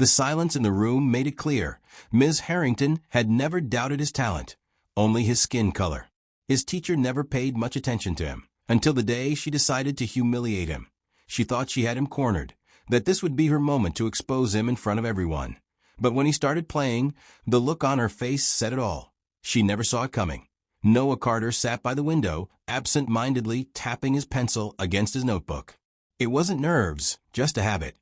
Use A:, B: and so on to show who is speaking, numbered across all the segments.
A: The silence in the room made it clear. Ms. Harrington had never doubted his talent, only his skin color. His teacher never paid much attention to him, until the day she decided to humiliate him. She thought she had him cornered, that this would be her moment to expose him in front of everyone. But when he started playing, the look on her face said it all. She never saw it coming. Noah Carter sat by the window, absent-mindedly tapping his pencil against his notebook. It wasn't nerves, just a habit.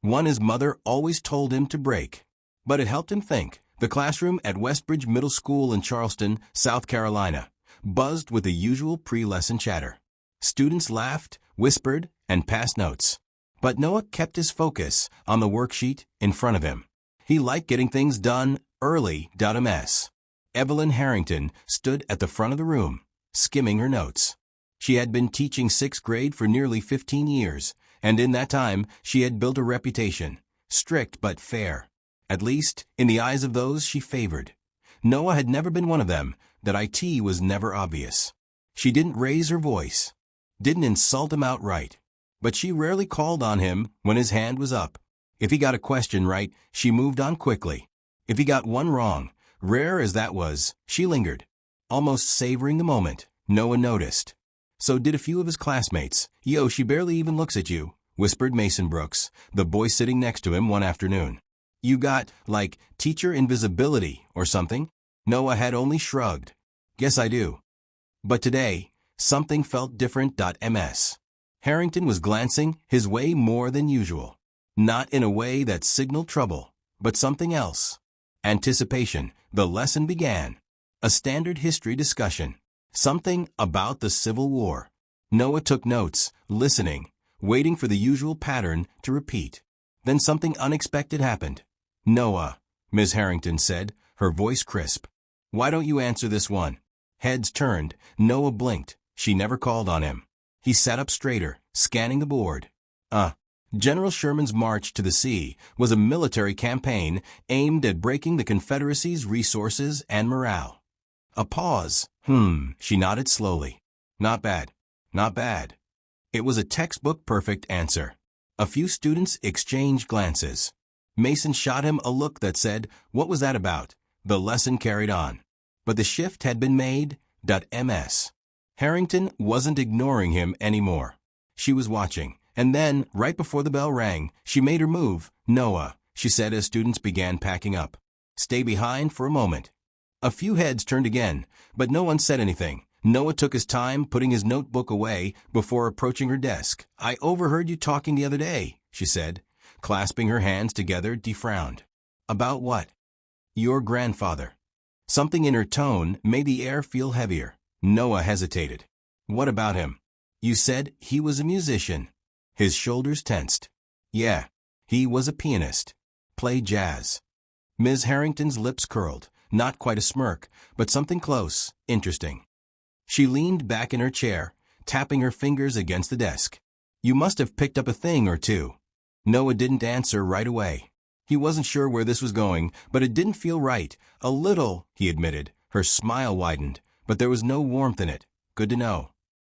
A: One his mother always told him to break. But it helped him think. The classroom at Westbridge Middle School in Charleston, South Carolina, buzzed with the usual pre-lesson chatter. Students laughed, whispered, and passed notes. But Noah kept his focus on the worksheet in front of him. He liked getting things done early. Ms. Evelyn Harrington stood at the front of the room, skimming her notes. She had been teaching 6th grade for nearly 15 years, and in that time she had built a reputation, strict but fair, at least in the eyes of those she favored. Noah had never been one of them. That IT was never obvious. She didn't raise her voice, didn't insult him outright, but she rarely called on him when his hand was up. If he got a question right, she moved on quickly. If he got one wrong, rare as that was, she lingered, almost savoring the moment. Noah noticed. So did a few of his classmates. "Yo, she barely even looks at you," whispered Mason Brooks, the boy sitting next to him one afternoon. "You got, like, teacher invisibility or something?" Noah had only shrugged. "Guess I do." But today, something felt different. Ms. Harrington was glancing his way more than usual. Not in a way that signaled trouble, but something else. Anticipation. The lesson began. A standard history discussion. Something about the Civil War. Noah took notes, listening, waiting for the usual pattern to repeat. Then something unexpected happened. "Noah," Ms. Harrington said, her voice crisp. "Why don't you answer this one?" Heads turned. Noah blinked. She never called on him. He sat up straighter, scanning the board. General Sherman's March to the Sea was a military campaign aimed at breaking the Confederacy's resources and morale. A pause. She nodded slowly. "Not bad. Not bad." It was a textbook-perfect answer. A few students exchanged glances. Mason shot him a look that said, "What was that about?" The lesson carried on. But the shift had been made. Ms. Harrington wasn't ignoring him anymore. She was watching. And then, right before the bell rang, she made her move. "Noah," she said as students began packing up. "Stay behind for a moment." A few heads turned again, but no one said anything. Noah took his time putting his notebook away before approaching her desk. "I overheard you talking the other day," she said. Clasping her hands together, he frowned. "About what?" "Your grandfather." Something in her tone made the air feel heavier. Noah hesitated. "What about him?" "You said he was a musician." His shoulders tensed. "Yeah, he was a pianist. Played jazz." Ms. Harrington's lips curled. Not quite a smirk, but something close, interesting. She leaned back in her chair, tapping her fingers against the desk. "You must have picked up a thing or two." Noah didn't answer right away. He wasn't sure where this was going, but it didn't feel right. "A little," he admitted. Her smile widened, but there was no warmth in it. "Good to know."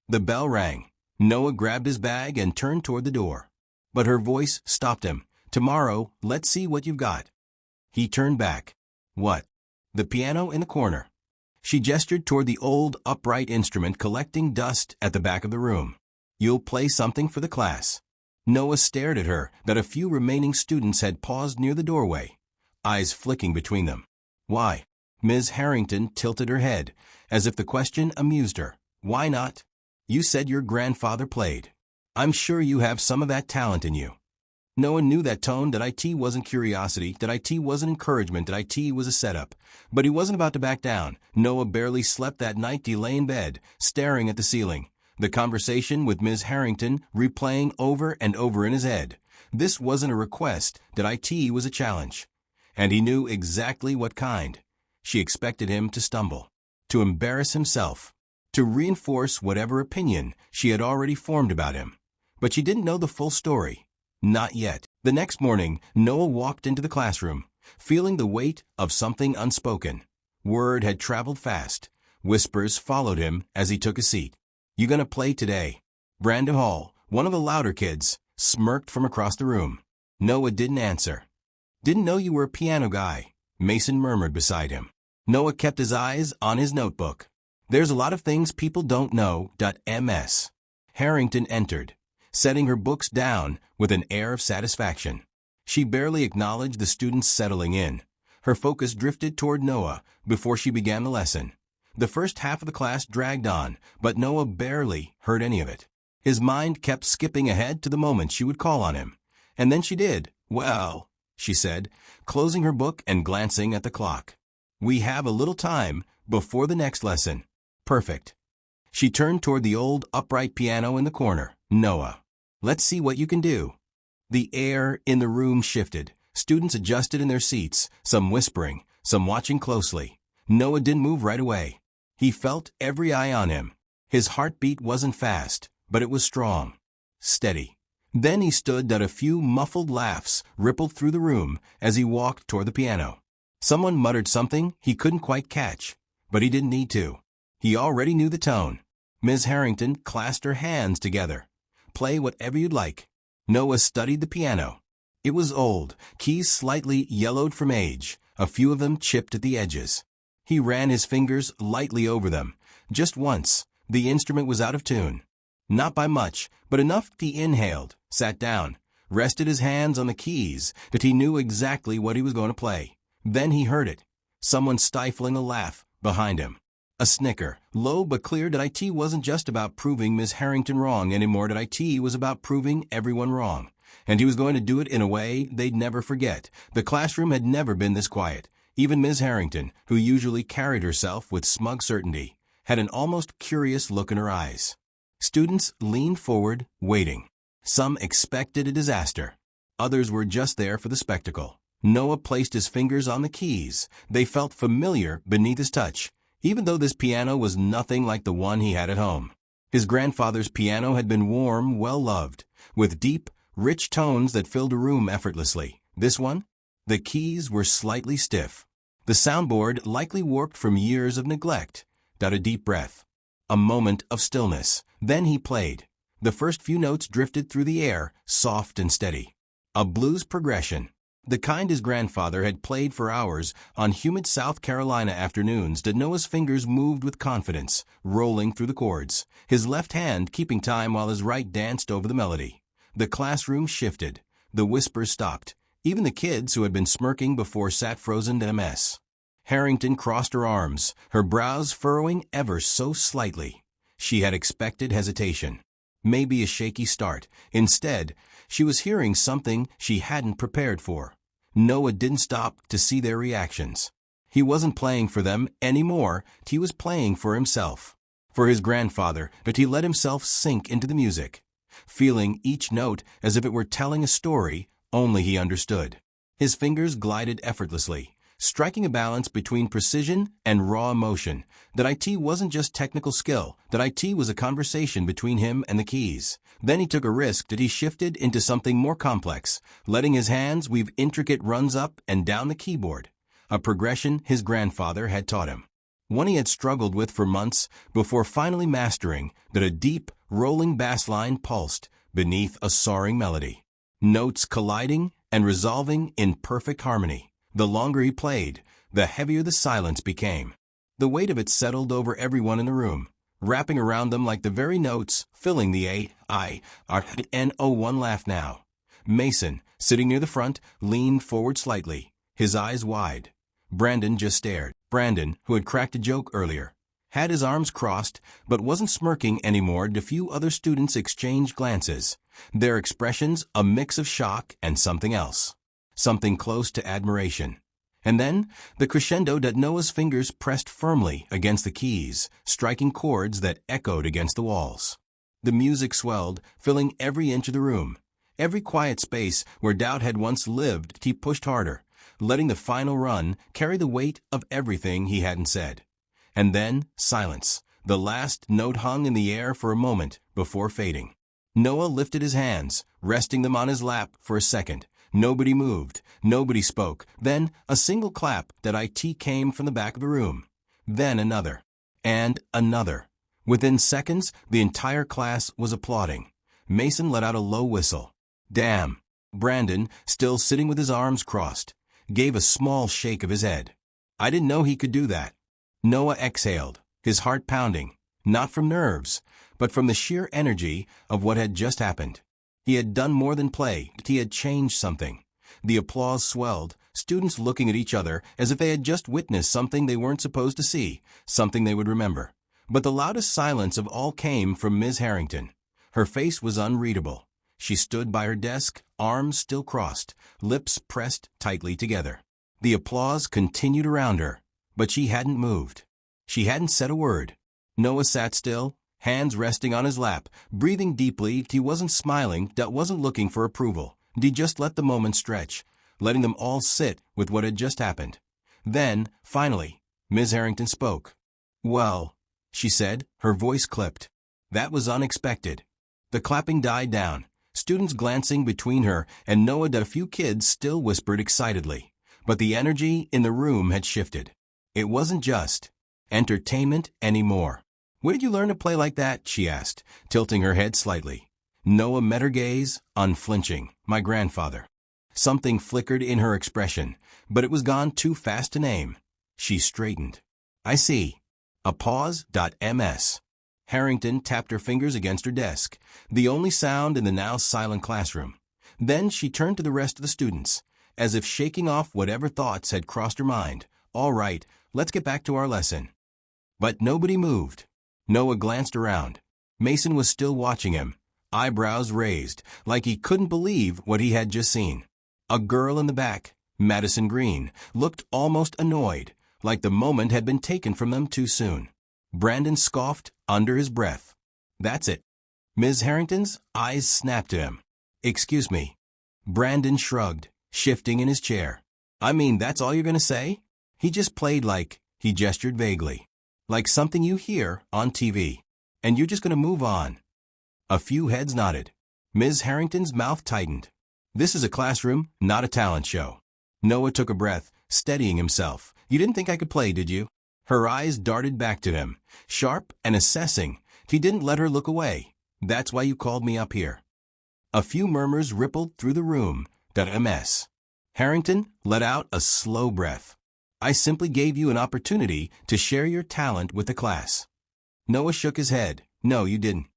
A: The bell rang. Noah grabbed his bag and turned toward the door. But her voice stopped him. "Tomorrow, let's see what you've got." He turned back. "What?" "The piano in the corner." She gestured toward the old, upright instrument collecting dust at the back of the room. "You'll play something for the class." Noah stared at her. That a few remaining students had paused near the doorway, eyes flicking between them. "Why?" Ms. Harrington tilted her head, as if the question amused her. "Why not? You said your grandfather played. I'm sure you have some of that talent in you." Noah knew that tone. That IT wasn't curiosity, that IT wasn't encouragement, that IT was a setup. But he wasn't about to back down. Noah barely slept that night. He lay in bed, staring at the ceiling. The conversation with Ms. Harrington replaying over and over in his head. This wasn't a request. That IT was a challenge. And he knew exactly what kind. She expected him to stumble, to embarrass himself, to reinforce whatever opinion she had already formed about him. But she didn't know the full story. Not yet. The next morning, Noah walked into the classroom, feeling the weight of something unspoken. Word had traveled fast. Whispers followed him as he took a seat. "You gonna play today?" Brandon Hall, one of the louder kids, smirked from across the room. Noah didn't answer. Didn't know you were a piano guy, Mason murmured beside him. Noah kept his eyes on his notebook. There's a lot of things people don't know. Ms. Harrington entered, setting her books down with an air of satisfaction. She barely acknowledged the students settling in. Her focus drifted toward Noah before she began the lesson. The first half of the class dragged on, but Noah barely heard any of it. His mind kept skipping ahead to the moment she would call on him. And then she did. Well, she said, closing her book and glancing at the clock. We have a little time before the next lesson. Perfect. She turned toward the old upright piano in the corner. Noah, let's see what you can do. The air in the room shifted. Students adjusted in their seats, some whispering, some watching closely. Noah didn't move right away. He felt every eye on him. His heartbeat wasn't fast, but it was strong, steady. Then he stood. A few muffled laughs rippled through the room as he walked toward the piano. Someone muttered something he couldn't quite catch, but he didn't need to. He already knew the tone. Ms. Harrington clasped her hands together. Play whatever you'd like. Noah studied the piano. It was old, keys slightly yellowed from age, a few of them chipped at the edges. He ran his fingers lightly over them. Just once, the instrument was out of tune. Not by much, but enough. He inhaled, sat down, rested his hands on the keys that he knew exactly what he was going to play. Then he heard it, someone stifling a laugh behind him. A snicker, low but clear. It wasn't just about proving Miss Harrington wrong anymore. It was about proving everyone wrong. And he was going to do it in a way they'd never forget. The classroom had never been this quiet. Even Ms. Harrington, who usually carried herself with smug certainty, had an almost curious look in her eyes. Students leaned forward, waiting. Some expected a disaster. Others were just there for the spectacle. Noah placed his fingers on the keys. They felt familiar beneath his touch, even though this piano was nothing like the one he had at home. His grandfather's piano had been warm, well-loved, with deep, rich tones that filled a room effortlessly. This one? The keys were slightly stiff. The soundboard likely warped from years of neglect. A deep breath. A moment of stillness. Then he played. The first few notes drifted through the air, soft and steady. A blues progression. The kind his grandfather had played for hours on humid South Carolina afternoons. Noah's fingers moved with confidence, rolling through the chords, his left hand keeping time while his right danced over the melody. The classroom shifted. The whispers stopped. Even the kids who had been smirking before sat frozen in a mess. Harrington crossed her arms, her brows furrowing ever so slightly. She had expected hesitation, maybe a shaky start. Instead, she was hearing something she hadn't prepared for. Noah didn't stop to see their reactions. He wasn't playing for them anymore. He was playing for himself, for his grandfather. But he let himself sink into the music, feeling each note as if it were telling a story only he understood. His fingers glided effortlessly, striking a balance between precision and raw emotion. It wasn't just technical skill. It was a conversation between him and the keys. Then he took a risk. He shifted into something more complex, letting his hands weave intricate runs up and down the keyboard, a progression his grandfather had taught him, one he had struggled with for months before finally mastering. A deep, rolling bass line pulsed beneath a soaring melody, notes colliding and resolving in perfect harmony. The longer he played, the heavier the silence became. The weight of it settled over everyone in the room, wrapping around them like the very notes filling the A-I-R-N-O. One laugh now. Mason, sitting near the front, leaned forward slightly, his eyes wide. Brandon just stared. Brandon, who had cracked a joke earlier, had his arms crossed but wasn't smirking anymore. A few other students exchanged glances, their expressions a mix of shock and something else. Something close to admiration. And then, the crescendo. Noah's fingers pressed firmly against the keys, striking chords that echoed against the walls. The music swelled, filling every inch of the room. Every quiet space where doubt had once lived. He pushed harder, letting the final run carry the weight of everything he hadn't said. And then, silence. The last note hung in the air for a moment before fading. Noah lifted his hands, resting them on his lap for a second. Nobody moved. Nobody spoke. Then a single clap. Came from the back of the room. Then another. And another. Within seconds, the entire class was applauding. Mason let out a low whistle. Damn. Brandon, still sitting with his arms crossed, gave a small shake of his head. I didn't know he could do that. Noah exhaled, his heart pounding, not from nerves, but from the sheer energy of what had just happened. He had done more than play, he had changed something. The applause swelled, students looking at each other as if they had just witnessed something they weren't supposed to see, something they would remember. But the loudest silence of all came from Ms. Harrington. Her face was unreadable. She stood by her desk, arms still crossed, lips pressed tightly together. The applause continued around her, but she hadn't moved. She hadn't said a word. Noah sat still, hands resting on his lap, breathing deeply. He wasn't smiling, wasn't looking for approval. He just let the moment stretch, letting them all sit with what had just happened. Then, finally, Ms. Harrington spoke. "Well," she said, her voice clipped. That was unexpected. The clapping died down, students glancing between her and Noah. A few kids still whispered excitedly. But the energy in the room had shifted. It wasn't just entertainment anymore. "Where did you learn to play like that?" she asked, tilting her head slightly. Noah met her gaze, unflinching. "My grandfather." Something flickered in her expression, but it was gone too fast to name. She straightened. "I see." A pause. Ms. Harrington tapped her fingers against her desk, the only sound in the now silent classroom. Then she turned to the rest of the students, as if shaking off whatever thoughts had crossed her mind. "All right, let's get back to our lesson." But nobody moved. Noah glanced around. Mason was still watching him, eyebrows raised, like he couldn't believe what he had just seen. A girl in the back, Madison Green, looked almost annoyed, like the moment had been taken from them too soon. Brandon scoffed under his breath. "That's it." Ms. Harrington's eyes snapped to him. "Excuse me." Brandon shrugged, shifting in his chair. "I mean, that's all you're going to say?" He just played like, he gestured vaguely, like something you hear on TV. "And you're just going to move on?" A few heads nodded. Ms. Harrington's mouth tightened. "This is a classroom, not a talent show." Noah took a breath, steadying himself. "You didn't think I could play, did you?" Her eyes darted back to him, sharp and assessing. He didn't let her look away. "That's why you called me up here." A few murmurs rippled through the room. Ms. Harrington let out a slow breath. "I simply gave you an opportunity to share your talent with the class." Noah shook his head. "No, you didn't."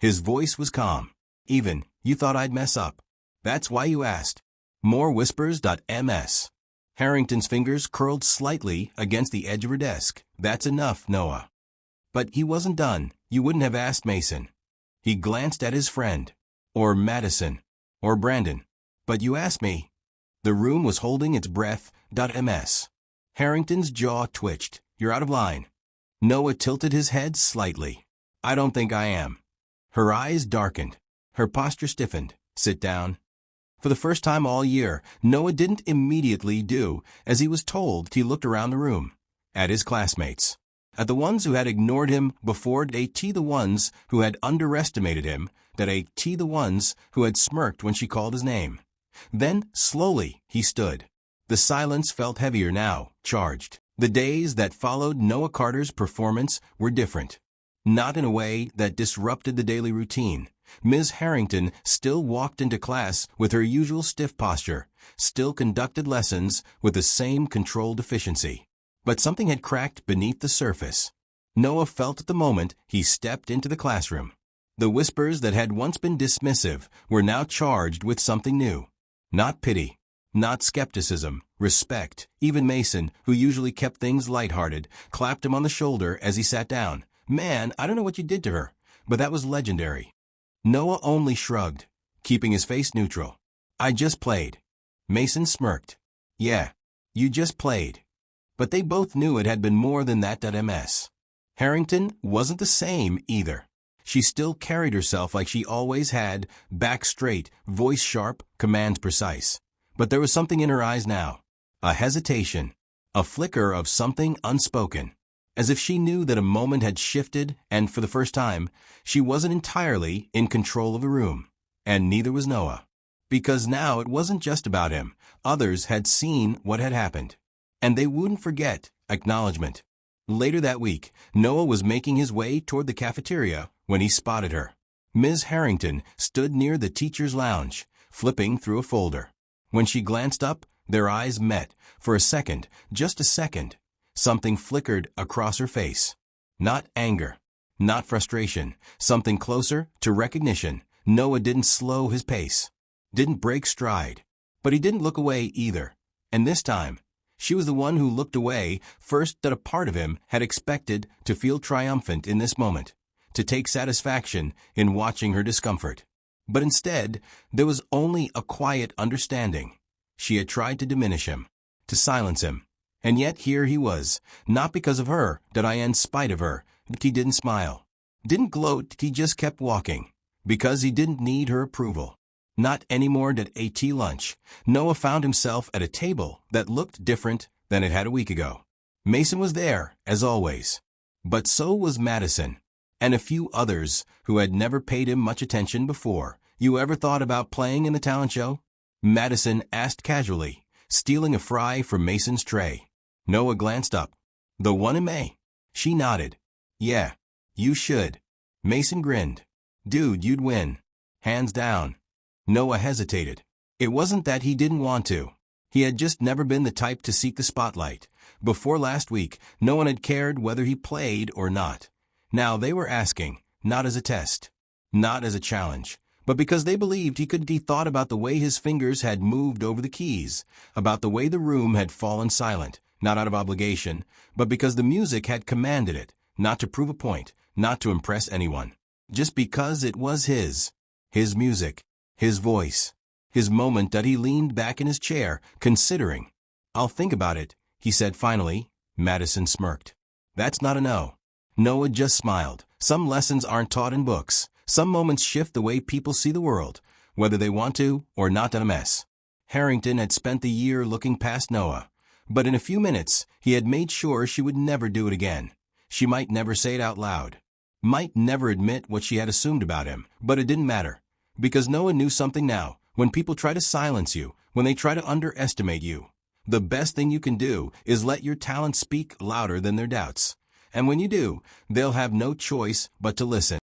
A: His voice was calm. "Even, you thought I'd mess up. That's why you asked." More whispers. Ms. Harrington's fingers curled slightly against the edge of her desk. "That's enough, Noah." But he wasn't done. "You wouldn't have asked Mason." He glanced at his friend. "Or Madison. Or Brandon. But you asked me." The room was holding its breath. Ms. Harrington's jaw twitched. "You're out of line." Noah tilted his head slightly. "I don't think I am." Her eyes darkened. Her posture stiffened. "Sit down." For the first time all year, Noah didn't immediately do as he was told. He looked around the room, at his classmates, at the ones who had ignored him before, the ones who had underestimated him, the ones who had smirked when she called his name. Then, slowly, he stood. The silence felt heavier now, charged. The days that followed Noah Carter's performance were different. Not in a way that disrupted the daily routine. Ms. Harrington still walked into class with her usual stiff posture, still conducted lessons with the same controlled efficiency. But something had cracked beneath the surface. Noah felt at the moment he stepped into the classroom. The whispers that had once been dismissive were now charged with something new. Not pity, not skepticism, respect. Even Mason, who usually kept things lighthearted, clapped him on the shoulder as he sat down. "Man, I don't know what you did to her, but that was legendary." Noah only shrugged, keeping his face neutral. "I just played." Mason smirked. "Yeah, you just played." But they both knew it had been more than that. Ms. Harrington wasn't the same either. She still carried herself like she always had, back straight, voice sharp, commands precise. But there was something in her eyes now. A hesitation, a flicker of something unspoken. As if she knew that a moment had shifted and, for the first time, she wasn't entirely in control of the room. And neither was Noah. Because now it wasn't just about him. Others had seen what had happened. And they wouldn't forget acknowledgement. Later that week, Noah was making his way toward the cafeteria when he spotted her. Ms. Harrington stood near the teacher's lounge, flipping through a folder. When she glanced up, their eyes met. For a second, just a second, something flickered across her face. Not anger, not frustration, something closer to recognition. Noah didn't slow his pace, didn't break stride, but he didn't look away either. And this time, she was the one who looked away first. That a part of him had expected to feel triumphant in this moment, to take satisfaction in watching her discomfort. But instead, there was only a quiet understanding. She had tried to diminish him, to silence him. And yet here he was, not because of her, that in spite of her. He didn't smile, didn't gloat, he just kept walking, because he didn't need her approval. Not anymore. At AT lunch, Noah found himself at a table that looked different than it had a week ago. Mason was there, as always. But so was Madison, and a few others who had never paid him much attention before. You ever thought about playing in the talent show? Madison asked casually, stealing a fry from Mason's tray. Noah glanced up. The one in May? She nodded. Yeah, you should. Mason grinned. Dude, you'd win. Hands down. Noah hesitated. It wasn't that he didn't want to. He had just never been the type to seek the spotlight. Before last week, no one had cared whether he played or not. Now they were asking, not as a test, not as a challenge, but because they believed he could. He thought about the way his fingers had moved over the keys, about the way the room had fallen silent, not out of obligation, but because the music had commanded it, not to prove a point, not to impress anyone, just because it was his music, his voice, his moment. That he leaned back in his chair, considering. I'll think about it, he said finally. Madison smirked. That's not a no. Noah just smiled. Some lessons aren't taught in books. Some moments shift the way people see the world, whether they want to or not. A mess. Harrington had spent the year looking past Noah, but in a few minutes he had made sure she would never do it again. She might never say it out loud, might never admit what she had assumed about him, but it didn't matter, because Noah knew something now. When people try to silence you, when they try to underestimate you, the best thing you can do is let your talent speak louder than their doubts. And when you do, they'll have no choice but to listen.